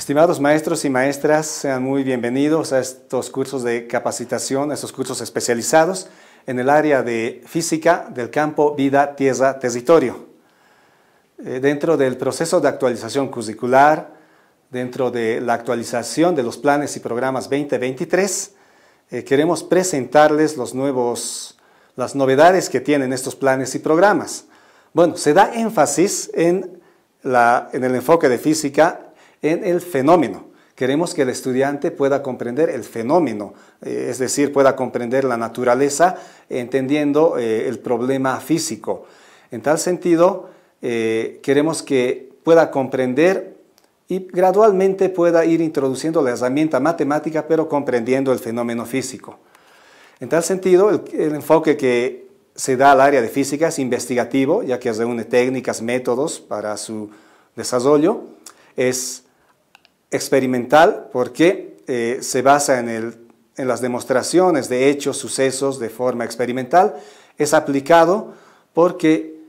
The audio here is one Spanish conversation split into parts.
Estimados maestros y maestras, sean muy bienvenidos a estos cursos de capacitación, a estos cursos especializados en el área de física del campo vida, tierra, territorio. Dentro del proceso de actualización curricular, dentro de la actualización de los planes y programas 2023, queremos presentarles las novedades que tienen estos planes y programas. Bueno, se da énfasis en el enfoque de física en el fenómeno. Queremos que el estudiante pueda comprender el fenómeno, es decir, pueda comprender la naturaleza entendiendo el problema físico. En tal sentido, queremos que pueda comprender y gradualmente pueda ir introduciendo la herramienta matemática, pero comprendiendo el fenómeno físico. En tal sentido, el enfoque que se da al área de física es investigativo, ya que reúne técnicas, métodos para su desarrollo. Es experimental porque se basa en las demostraciones de hechos, sucesos de forma experimental. Es aplicado porque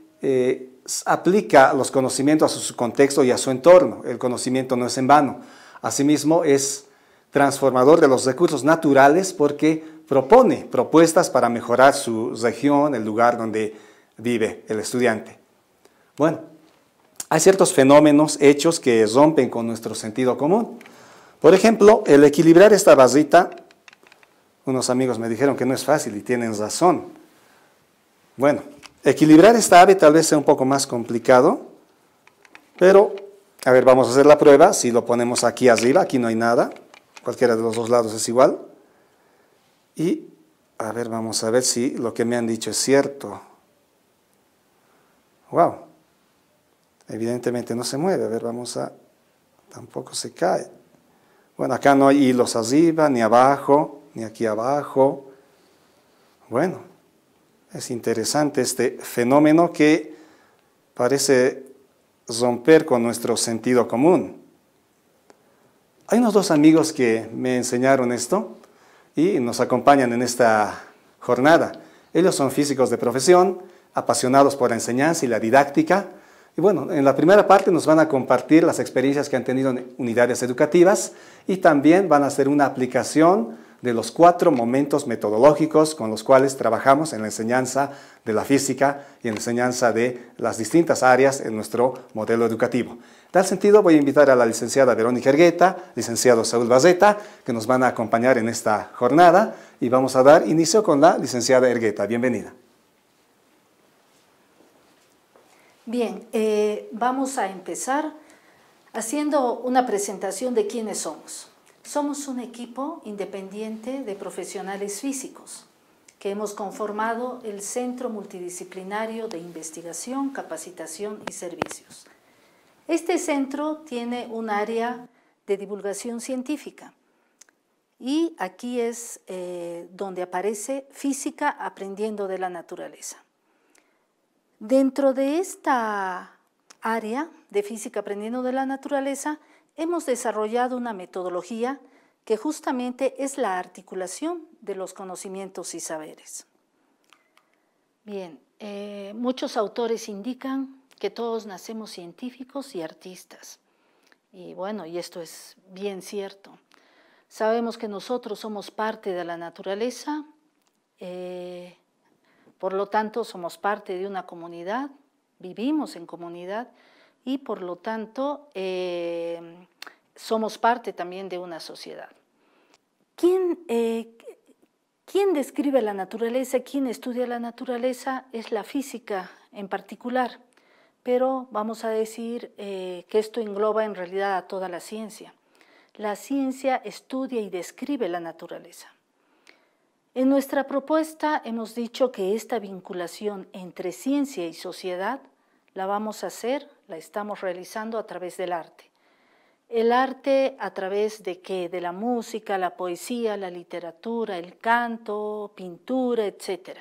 aplica los conocimientos a su contexto y a su entorno. El conocimiento no es en vano. Asimismo, es transformador de los recursos naturales porque propone propuestas para mejorar su región, el lugar donde vive el estudiante. Bueno, hay ciertos fenómenos, hechos que rompen con nuestro sentido común. Por ejemplo, el equilibrar esta barrita, unos amigos me dijeron que no es fácil y tienen razón. Bueno, equilibrar esta ave tal vez sea un poco más complicado, pero, a ver, vamos a hacer la prueba. Si lo ponemos aquí arriba, aquí no hay nada, cualquiera de los dos lados es igual. Y, a ver, vamos a ver si lo que me han dicho es cierto. ¡Wow! Evidentemente no se mueve. A ver, tampoco se cae. Bueno, acá no hay hilos arriba, ni abajo, ni aquí abajo. Bueno, es interesante este fenómeno que parece romper con nuestro sentido común. Hay unos dos amigos que me enseñaron esto y nos acompañan en esta jornada. Ellos son físicos de profesión, apasionados por la enseñanza y la didáctica. Y bueno, en la primera parte nos van a compartir las experiencias que han tenido en unidades educativas y también van a hacer una aplicación de los 4 momentos metodológicos con los cuales trabajamos en la enseñanza de la física y en la enseñanza de las distintas áreas en nuestro modelo educativo. En tal sentido, voy a invitar a la licenciada Verónica Ergueta, licenciado Saúl Bazeta, que nos van a acompañar en esta jornada y vamos a dar inicio con la licenciada Ergueta. Bienvenida. Bien, vamos a empezar haciendo una presentación de quiénes somos. Somos un equipo independiente de profesionales físicos que hemos conformado el Centro Multidisciplinario de Investigación, Capacitación y Servicios. Este centro tiene un área de divulgación científica y aquí es donde aparece Física Aprendiendo de la Naturaleza. Dentro de esta área de Física Aprendiendo de la Naturaleza, hemos desarrollado una metodología que justamente es la articulación de los conocimientos y saberes. Bien, muchos autores indican que todos nacemos científicos y artistas. Y bueno, y esto es bien cierto. Sabemos que nosotros somos parte de la naturaleza, por lo tanto, somos parte de una comunidad, vivimos en comunidad y por lo tanto somos parte también de una sociedad. ¿Quién describe la naturaleza? ¿Quién estudia la naturaleza? Es la física en particular, pero vamos a decir que esto engloba en realidad a toda la ciencia. La ciencia estudia y describe la naturaleza. En nuestra propuesta hemos dicho que esta vinculación entre ciencia y sociedad la estamos realizando a través del arte. El arte a través de ¿qué? De la música, la poesía, la literatura, el canto, pintura, etc.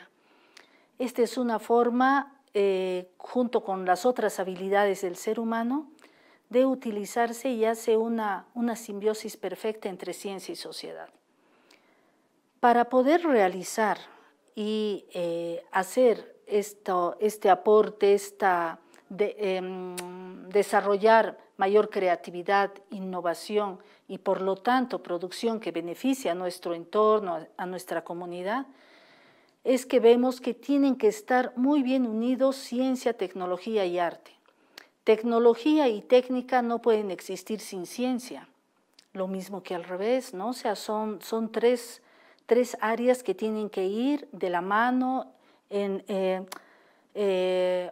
Esta es una forma, junto con las otras habilidades del ser humano, de utilizarse y hace una simbiosis perfecta entre ciencia y sociedad. Para poder realizar y hacer este aporte, desarrollar mayor creatividad, innovación y por lo tanto producción que beneficia a nuestro entorno, a nuestra comunidad, es que vemos que tienen que estar muy bien unidos ciencia, tecnología y arte. Tecnología y técnica no pueden existir sin ciencia, lo mismo que al revés, ¿no? O sea, son tres áreas que tienen que ir de la mano,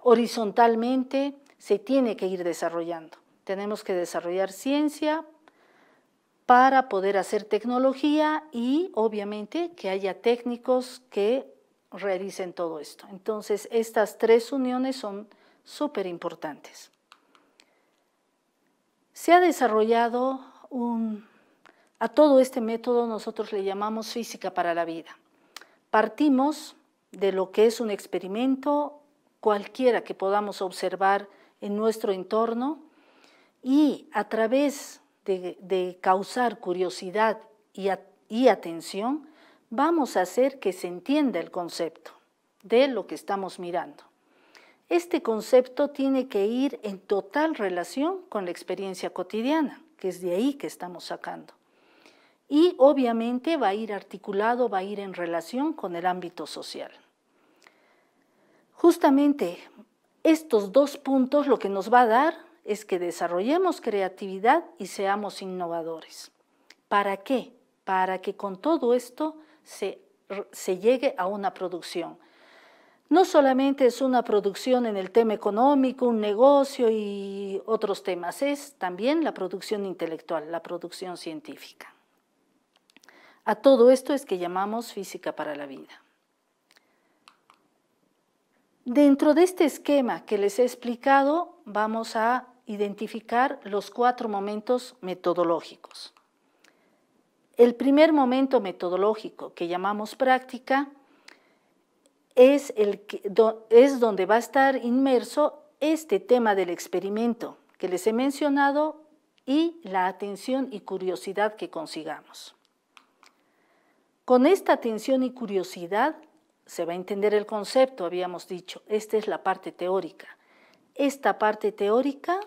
horizontalmente, se tiene que ir desarrollando. Tenemos que desarrollar ciencia para poder hacer tecnología y obviamente que haya técnicos que realicen todo esto. Entonces, estas tres uniones son súper importantes. Se ha desarrollado a todo este método nosotros le llamamos física para la vida. Partimos de lo que es un experimento cualquiera que podamos observar en nuestro entorno y a través de causar curiosidad y atención, vamos a hacer que se entienda el concepto de lo que estamos mirando. Este concepto tiene que ir en total relación con la experiencia cotidiana, que es de ahí que estamos sacando. Y obviamente va a ir articulado, va a ir en relación con el ámbito social. Justamente estos dos puntos lo que nos va a dar es que desarrollemos creatividad y seamos innovadores. ¿Para qué? Para que con todo esto se llegue a una producción. No solamente es una producción en el tema económico, un negocio y otros temas, es también la producción intelectual, la producción científica. A todo esto es que llamamos física para la vida. Dentro de este esquema que les he explicado, vamos a identificar los 4 momentos metodológicos. El primer momento metodológico que llamamos práctica es donde va a estar inmerso este tema del experimento que les he mencionado y la atención y curiosidad que consigamos. Con esta atención y curiosidad se va a entender el concepto, habíamos dicho, esta es la parte teórica. Esta parte teórica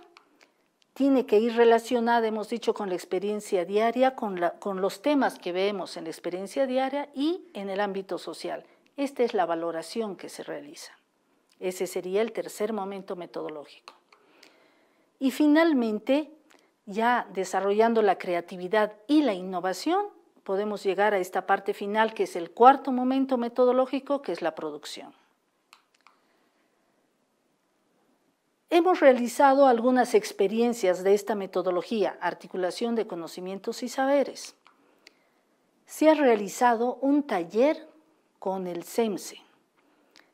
tiene que ir relacionada, hemos dicho, con la experiencia diaria, con los temas que vemos en la experiencia diaria y en el ámbito social. Esta es la valoración que se realiza. Ese sería el tercer momento metodológico. Y finalmente, ya desarrollando la creatividad y la innovación, podemos llegar a esta parte final, que es el cuarto momento metodológico, que es la producción. Hemos realizado algunas experiencias de esta metodología, articulación de conocimientos y saberes. Se ha realizado un taller con el CEMSE,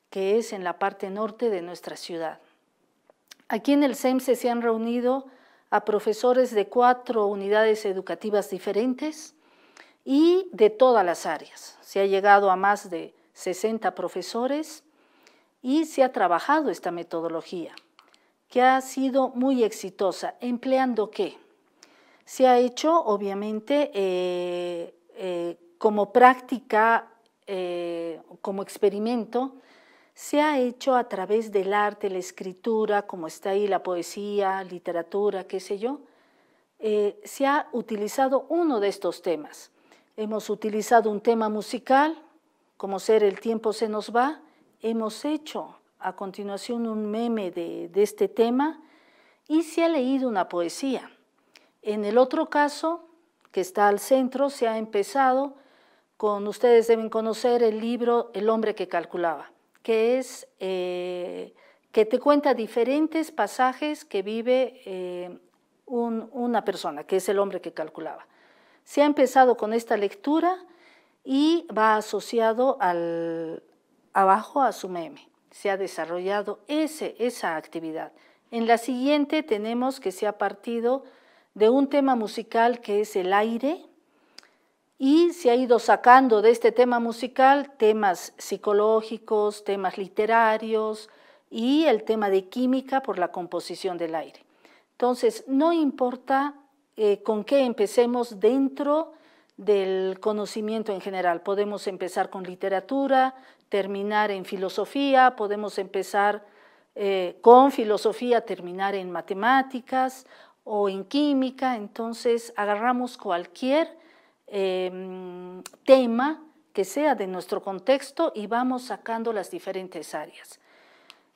que es en la parte norte de nuestra ciudad. Aquí en el CEMSE se han reunido a profesores de 4 unidades educativas diferentes y de todas las áreas. Se ha llegado a más de 60 profesores y se ha trabajado esta metodología, que ha sido muy exitosa. ¿Empleando qué? Se ha hecho, obviamente, como práctica, como experimento, se ha hecho a través del arte, la escritura, como está ahí la poesía, literatura, qué sé yo. Se ha utilizado uno de estos temas. Hemos utilizado un tema musical, como ser El tiempo se nos va. Hemos hecho a continuación un meme de este tema y se ha leído una poesía. En el otro caso, que está al centro, se ha empezado con, ustedes deben conocer el libro El hombre que calculaba, que es que te cuenta diferentes pasajes que vive una persona, que es el hombre que calculaba. Se ha empezado con esta lectura y va asociado abajo a su meme. Se ha desarrollado esa actividad. En la siguiente tenemos que se ha partido de un tema musical que es el aire y se ha ido sacando de este tema musical temas psicológicos, temas literarios y el tema de química por la composición del aire. Entonces, no importa con qué empecemos dentro del conocimiento en general. Podemos empezar con literatura, terminar en filosofía, podemos empezar con filosofía, terminar en matemáticas o en química, entonces agarramos cualquier tema que sea de nuestro contexto y vamos sacando las diferentes áreas.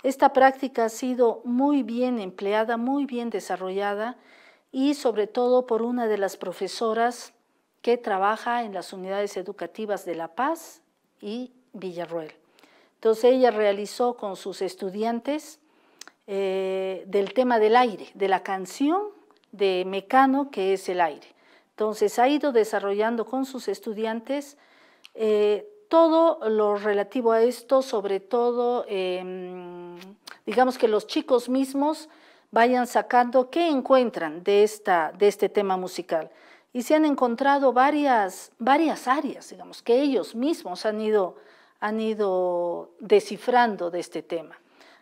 Esta práctica ha sido muy bien empleada, muy bien desarrollada y sobre todo por una de las profesoras que trabaja en las unidades educativas de La Paz y Villarroel. Entonces ella realizó con sus estudiantes del tema del aire, de la canción de Mecano, que es el aire. Entonces ha ido desarrollando con sus estudiantes todo lo relativo a esto, sobre todo, digamos que los chicos mismos vayan sacando qué encuentran de este tema musical. Y se han encontrado varias áreas, digamos, que ellos mismos han ido descifrando de este tema.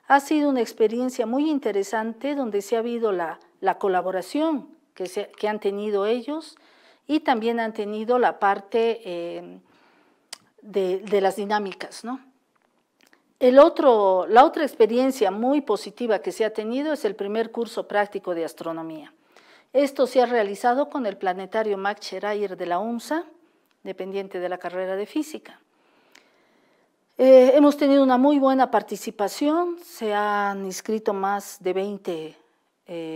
Ha sido una experiencia muy interesante donde se ha habido la colaboración que han tenido ellos y también han tenido la parte de las dinámicas, ¿no? La otra experiencia muy positiva que se ha tenido es el primer curso práctico de astronomía. Esto se ha realizado con el planetario Max Schreier de la UNSA, dependiente de la carrera de física. Hemos tenido una muy buena participación, se han inscrito más de 20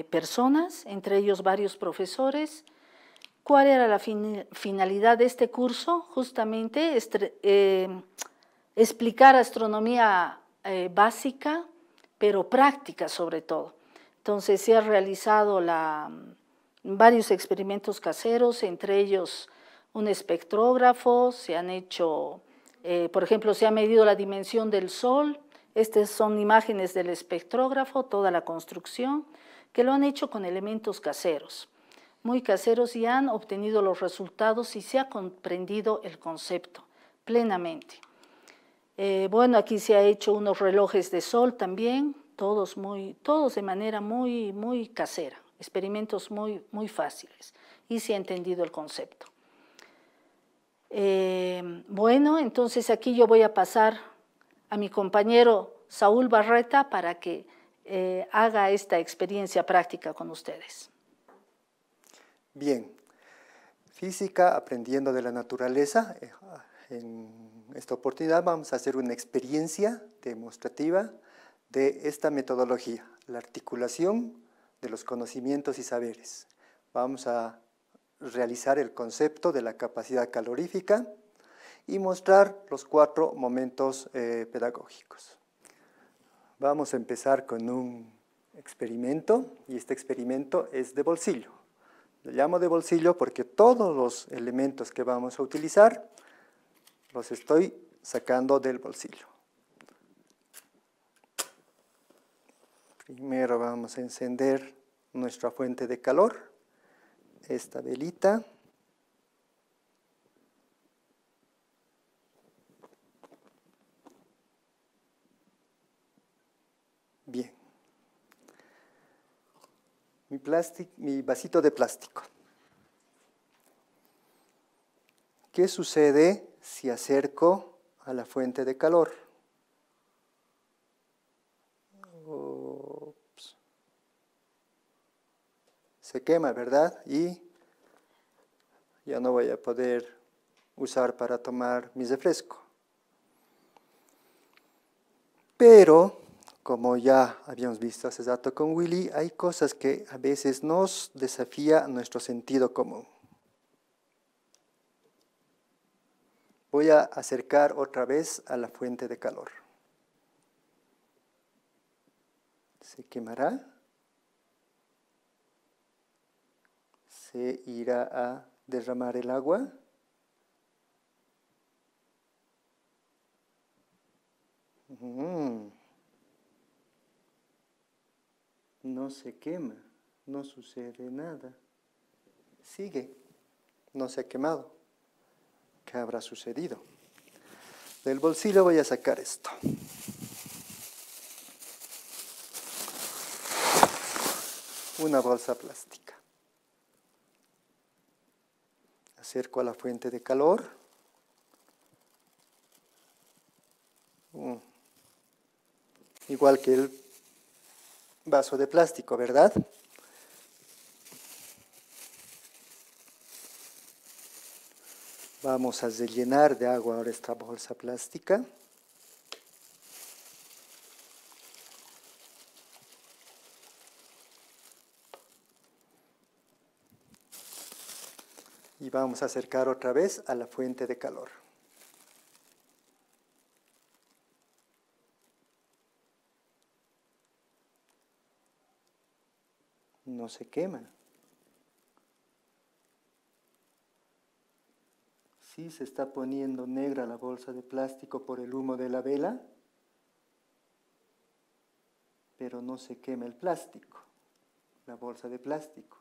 personas, entre ellos varios profesores. ¿Cuál era la finalidad de este curso? Justamente explicar astronomía básica, pero práctica sobre todo. Entonces se han realizado varios experimentos caseros, entre ellos un espectrógrafo, se han hecho, por ejemplo, se ha medido la dimensión del Sol. Estas son imágenes del espectrógrafo, toda la construcción, que lo han hecho con elementos caseros, muy caseros, y han obtenido los resultados y se ha comprendido el concepto plenamente. Bueno, aquí se ha hecho unos relojes de sol también, todos de manera muy casera, experimentos muy fáciles, y se ha entendido el concepto. Bueno, entonces aquí yo voy a pasar a mi compañero Saúl Barreta para que haga esta experiencia práctica con ustedes. Bien, física aprendiendo de la naturaleza. En esta oportunidad vamos a hacer una experiencia demostrativa de esta metodología, la articulación de los conocimientos y saberes. Vamos a realizar el concepto de la capacidad calorífica y mostrar los 4 momentos pedagógicos. Vamos a empezar con un experimento, y este experimento es de bolsillo. Lo llamo de bolsillo porque todos los elementos que vamos a utilizar los estoy sacando del bolsillo. Primero vamos a encender nuestra fuente de calor, esta velita. Bien. Mi vasito de plástico. ¿Qué sucede si acerco a la fuente de calor? Ups. Se quema, ¿verdad? Y ya no voy a poder usar para tomar mi refresco. Pero, como ya habíamos visto hace rato con Willy, hay cosas que a veces nos desafía nuestro sentido común. Voy a acercar otra vez a la fuente de calor. ¿Se quemará? ¿Se irá a derramar el agua? No se quema, no sucede nada. Sigue, no se ha quemado. ¿Qué habrá sucedido? Del bolsillo voy a sacar esto. Una bolsa plástica. Acerco a la fuente de calor. Igual que el vaso de plástico, ¿verdad? Vamos a rellenar de agua ahora esta bolsa plástica. Y vamos a acercar otra vez a la fuente de calor. No se quema. Sí se está poniendo negra la bolsa de plástico por el humo de la vela, pero no se quema el plástico, la bolsa de plástico.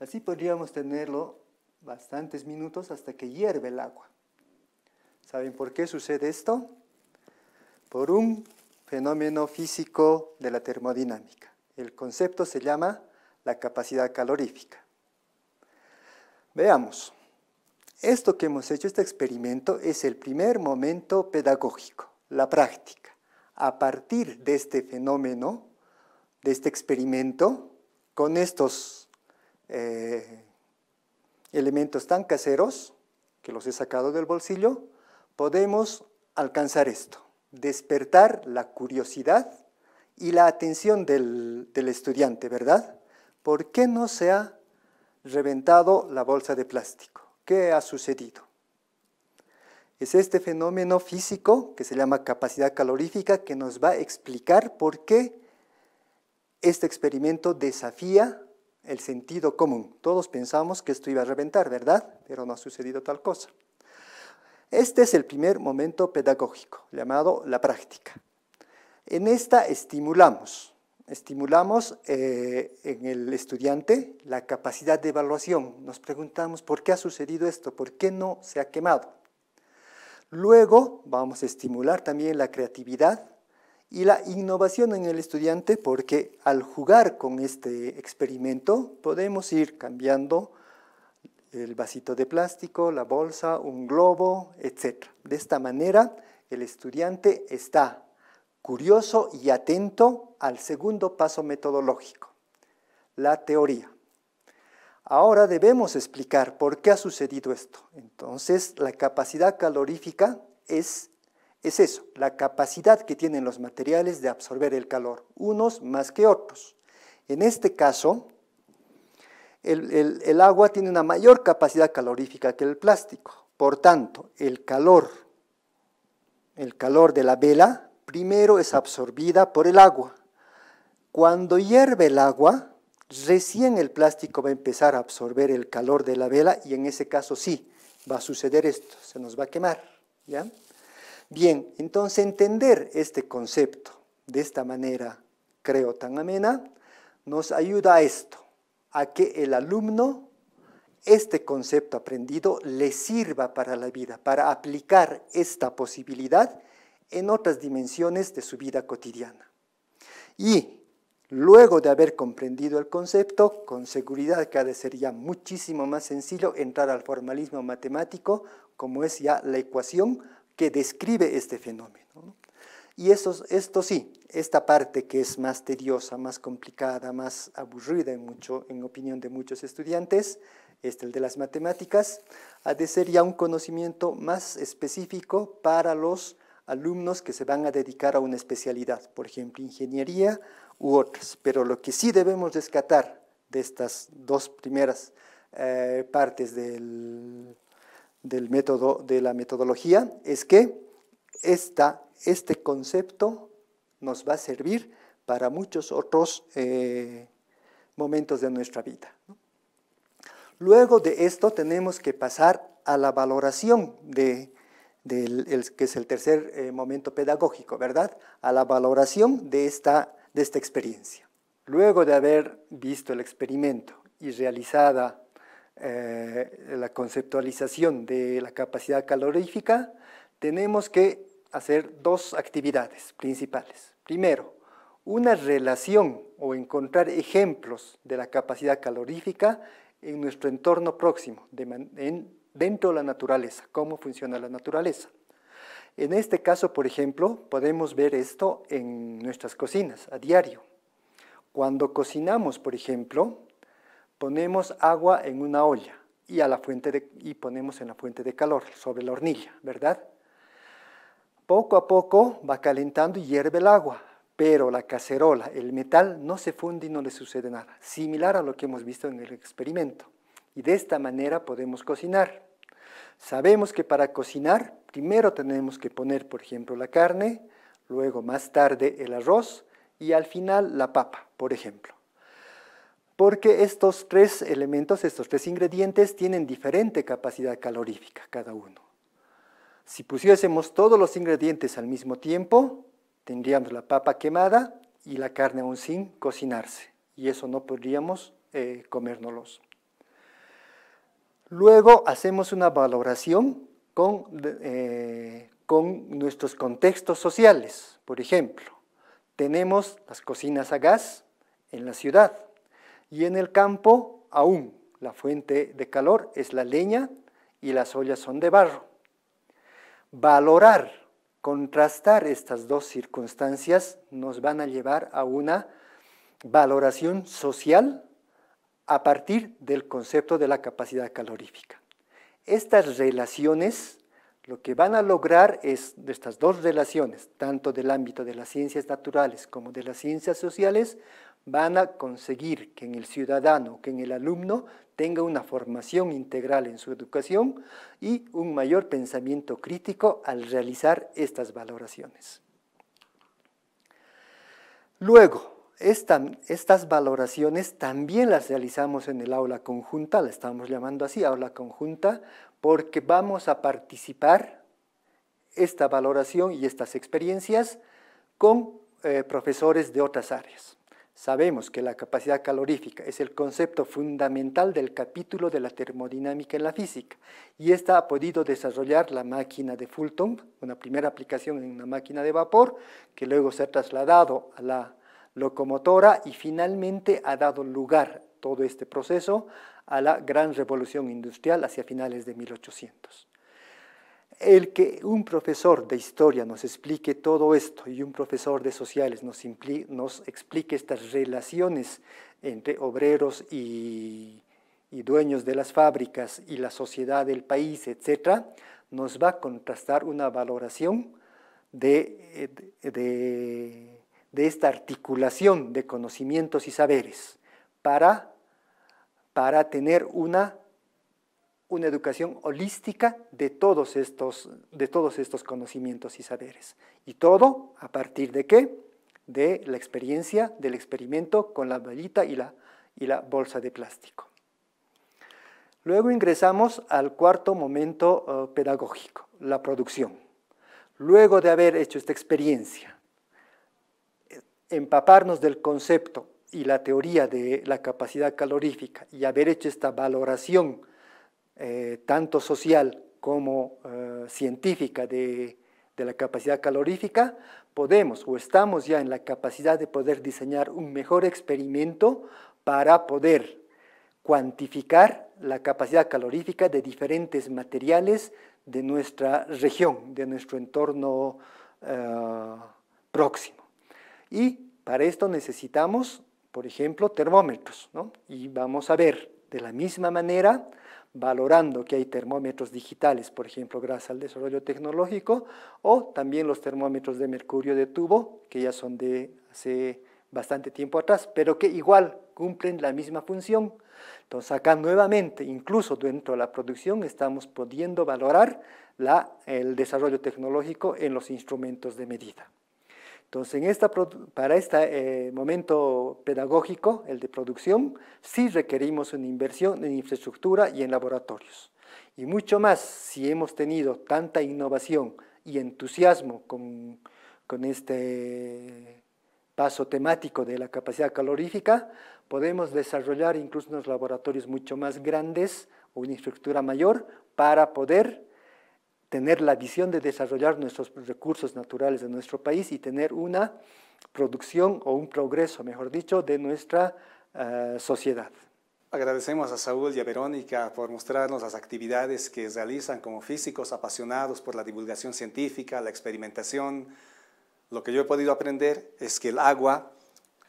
Así podríamos tenerlo bastantes minutos hasta que hierve el agua. ¿Saben por qué sucede esto? Por un fenómeno físico de la termodinámica. El concepto se llama la capacidad calorífica. Veamos. Esto que hemos hecho, este experimento, es el primer momento pedagógico, la práctica. A partir de este fenómeno, de este experimento, con estos elementos tan caseros, que los he sacado del bolsillo, podemos alcanzar esto, despertar la curiosidad y la atención del estudiante, ¿verdad? ¿Por qué no se ha reventado la bolsa de plástico? ¿Qué ha sucedido? Es este fenómeno físico que se llama capacidad calorífica que nos va a explicar por qué este experimento desafía el sentido común. Todos pensamos que esto iba a reventar, ¿verdad? Pero no ha sucedido tal cosa. Este es el primer momento pedagógico, llamado la práctica. En esta estimulamos en el estudiante la capacidad de evaluación. Nos preguntamos por qué ha sucedido esto, por qué no se ha quemado. Luego vamos a estimular también la creatividad y la innovación en el estudiante, porque al jugar con este experimento podemos ir cambiando el vasito de plástico, la bolsa, un globo, etc. De esta manera el estudiante está curioso y atento al segundo paso metodológico, la teoría. Ahora debemos explicar por qué ha sucedido esto. Entonces, la capacidad calorífica es eso, la capacidad que tienen los materiales de absorber el calor, unos más que otros. En este caso, el agua tiene una mayor capacidad calorífica que el plástico. Por tanto, el calor de la vela primero es absorbida por el agua. Cuando hierve el agua, recién el plástico va a empezar a absorber el calor de la vela y en ese caso sí, va a suceder esto, se nos va a quemar, ¿ya? Bien, entonces entender este concepto de esta manera, creo tan amena, nos ayuda a esto, a que el alumno, este concepto aprendido, le sirva para la vida, para aplicar esta posibilidad en otras dimensiones de su vida cotidiana. Y luego de haber comprendido el concepto, con seguridad que ha de ser ya muchísimo más sencillo entrar al formalismo matemático, como es ya la ecuación que describe este fenómeno, ¿no? Y esto sí, esta parte que es más tediosa, más complicada, más aburrida en opinión de muchos estudiantes, el de las matemáticas, ha de ser ya un conocimiento más específico para los alumnos que se van a dedicar a una especialidad, por ejemplo, ingeniería u otras. Pero lo que sí debemos rescatar de estas dos primeras partes del método, de la metodología, es que este concepto nos va a servir para muchos otros momentos de nuestra vida, ¿no? Luego de esto tenemos que pasar a la valoración que es el tercer momento pedagógico, ¿verdad? A la valoración de esta experiencia. Luego de haber visto el experimento y realizada la conceptualización de la capacidad calorífica, tenemos que hacer dos actividades principales. Primero, una relación o encontrar ejemplos de la capacidad calorífica en nuestro entorno próximo, dentro de la naturaleza, cómo funciona la naturaleza. En este caso, por ejemplo, podemos ver esto en nuestras cocinas a diario. Cuando cocinamos, por ejemplo, ponemos agua en una olla. y ponemos en la fuente de calor, sobre la hornilla, ¿verdad? Poco a poco va calentando y hierve el agua, pero la cacerola, el metal, no se funde y no le sucede nada, similar a lo que hemos visto en el experimento. Y de esta manera podemos cocinar. Sabemos que para cocinar, primero tenemos que poner, por ejemplo, la carne, luego más tarde el arroz y al final la papa, por ejemplo. Porque estos tres elementos, estos tres ingredientes tienen diferente capacidad calorífica cada uno. Si pusiésemos todos los ingredientes al mismo tiempo, tendríamos la papa quemada y la carne aún sin cocinarse, y eso no podríamos comérnoslos. Luego hacemos una valoración con nuestros contextos sociales. Por ejemplo, tenemos las cocinas a gas en la ciudad y en el campo aún la fuente de calor es la leña y las ollas son de barro. Valorar, contrastar estas dos circunstancias nos van a llevar a una valoración social a partir del concepto de la capacidad calorífica. Estas relaciones, lo que van a lograr es, de estas dos relaciones, tanto del ámbito de las ciencias naturales como de las ciencias sociales, van a conseguir que en el ciudadano, que en el alumno, tenga una formación integral en su educación y un mayor pensamiento crítico al realizar estas valoraciones. Luego, estas valoraciones también las realizamos en el aula conjunta, la estamos llamando así, aula conjunta, porque vamos a participar esta valoración y estas experiencias con profesores de otras áreas. Sabemos que la capacidad calorífica es el concepto fundamental del capítulo de la termodinámica en la física y esta ha podido desarrollar la máquina de Fulton, una primera aplicación en una máquina de vapor que luego se ha trasladado a la locomotora y finalmente ha dado lugar todo este proceso a la gran revolución industrial hacia finales de 1800. El que un profesor de historia nos explique todo esto y un profesor de sociales nos explique estas relaciones entre obreros y dueños de las fábricas y la sociedad del país, etc., nos va a contrastar una valoración de esta articulación de conocimientos y saberes para tener una educación holística de todos estos conocimientos y saberes. ¿Y todo a partir de qué? De la experiencia, del experimento con la vallita y la bolsa de plástico. Luego ingresamos al cuarto momento pedagógico, la producción. Luego de haber hecho esta experiencia, empaparnos del concepto y la teoría de la capacidad calorífica y haber hecho esta valoración tanto social como científica de la capacidad calorífica, podemos o estamos ya en la capacidad de poder diseñar un mejor experimento para poder cuantificar la capacidad calorífica de diferentes materiales de nuestra región, de nuestro entorno próximo. Y para esto necesitamos, por ejemplo, termómetros, ¿no? Y vamos a ver de la misma manera, valorando que hay termómetros digitales, por ejemplo, gracias al desarrollo tecnológico, o también los termómetros de mercurio de tubo, que ya son de hace bastante tiempo atrás, pero que igual cumplen la misma función. Entonces acá nuevamente, incluso dentro de la producción, estamos pudiendo valorar el desarrollo tecnológico en los instrumentos de medida. Entonces, para este momento pedagógico, el de producción, sí requerimos una inversión en infraestructura y en laboratorios. Y mucho más si hemos tenido tanta innovación y entusiasmo con este paso temático de la capacidad calorífica, podemos desarrollar incluso unos laboratorios mucho más grandes o una infraestructura mayor para poder tener la visión de desarrollar nuestros recursos naturales de nuestro país y tener una producción o un progreso, mejor dicho, de nuestra sociedad. Agradecemos a Saúl y a Verónica por mostrarnos las actividades que realizan como físicos apasionados por la divulgación científica, la experimentación. Lo que yo he podido aprender es que el agua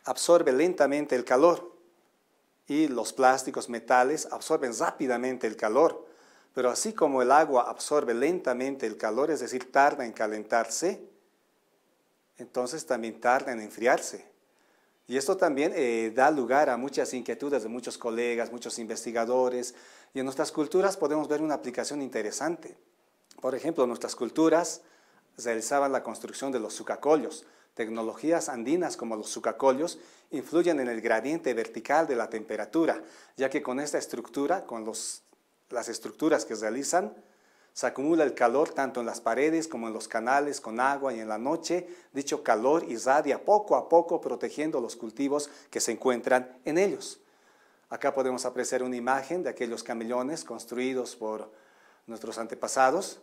absorbe lentamente el calor y los plásticos, metales, absorben rápidamente el calor, pero así como el agua absorbe lentamente el calor, es decir, tarda en calentarse, entonces también tarda en enfriarse. Y esto también da lugar a muchas inquietudes de muchos colegas, muchos investigadores, y en nuestras culturas podemos ver una aplicación interesante. Por ejemplo, nuestras culturas realizaban la construcción de los sucacollos. Tecnologías andinas como los sucacollos influyen en el gradiente vertical de la temperatura, ya que con esta estructura, con las estructuras que realizan, se acumula el calor tanto en las paredes como en los canales con agua, y en la noche dicho calor irradia poco a poco protegiendo los cultivos que se encuentran en ellos. Acá podemos apreciar una imagen de aquellos camellones construidos por nuestros antepasados.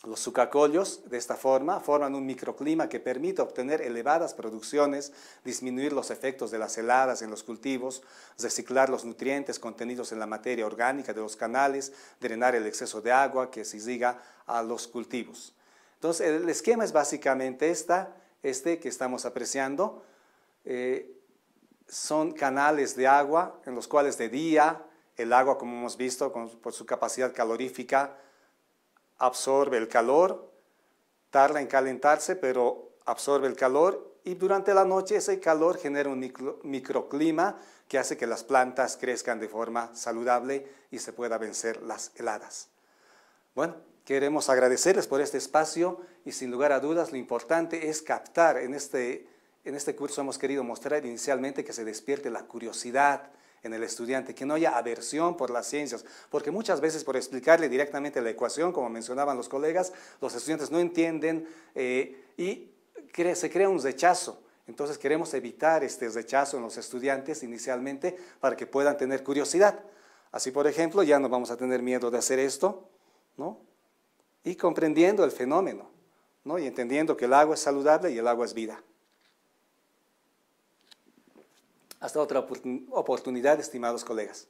Los sucacollos, de esta forma, forman un microclima que permite obtener elevadas producciones, disminuir los efectos de las heladas en los cultivos, reciclar los nutrientes contenidos en la materia orgánica de los canales, drenar el exceso de agua que se irriga a los cultivos. Entonces, el esquema es básicamente este que estamos apreciando. Son canales de agua en los cuales de día el agua, como hemos visto, por su capacidad calorífica, absorbe el calor, tarda en calentarse, pero absorbe el calor, y durante la noche ese calor genera un microclima que hace que las plantas crezcan de forma saludable y se pueda vencer las heladas. Bueno, queremos agradecerles por este espacio y sin lugar a dudas lo importante es captar, en este curso hemos querido mostrar inicialmente que se despierte la curiosidad en el estudiante, que no haya aversión por las ciencias, porque muchas veces por explicarle directamente la ecuación, como mencionaban los colegas, los estudiantes no entienden y se crea un rechazo. Entonces queremos evitar este rechazo en los estudiantes inicialmente para que puedan tener curiosidad. Así, por ejemplo, ya no vamos a tener miedo de hacer esto, ¿no? Y comprendiendo el fenómeno, ¿no? Y entendiendo que el agua es saludable y el agua es vida. Hasta otra oportunidad, estimados colegas.